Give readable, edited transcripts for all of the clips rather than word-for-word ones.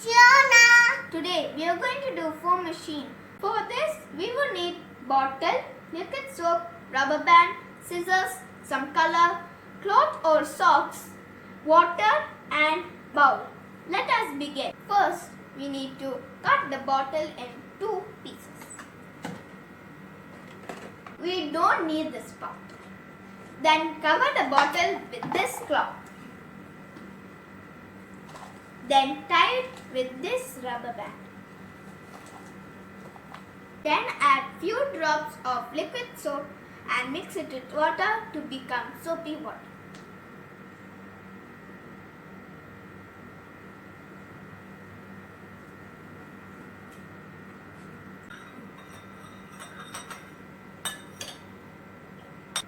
Fiona. Today we are going to do foam machine. For this we will need bottle, liquid soap, rubber band, scissors, some color, cloth or socks, water and bowl. Let us begin. First we need to cut the bottle in 2 pieces. We don't need this part. Then cover the bottle with this cloth. Then tie it with this rubber band. Then add few drops of liquid soap and mix it with water to become soapy water.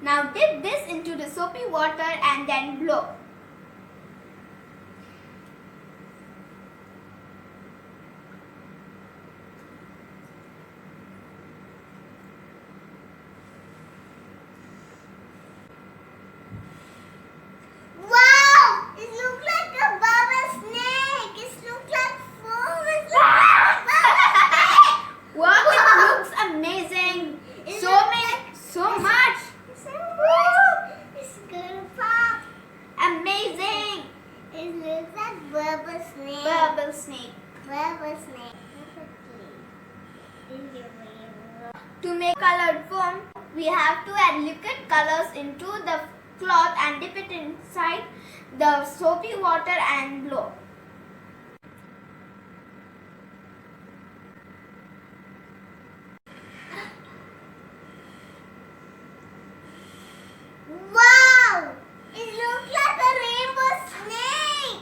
Now dip this into the soapy water and then blow. Wow! It looks like a bubble snake. It looks like foam. It looks like a bubble snake. Wow, it looks amazing. So much. It's gonna pop. Amazing. It looks like bubble snake. Bubble snake. Bubble snake. To make colored foam, we have to add liquid colors into the cloth and dip it inside the soapy water and blow. Wow! It looks like a rainbow snake.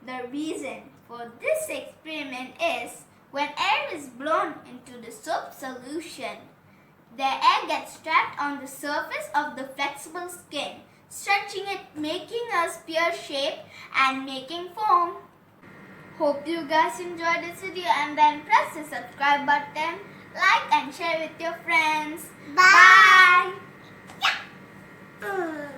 The reason for this experiment is when air is blown into the soap solution, the air gets trapped on the surface of the flexible skin, stretching it, making a spear shape and making foam. Hope you guys enjoyed this video and then press the subscribe button, like and share with your friends. Bye. Bye.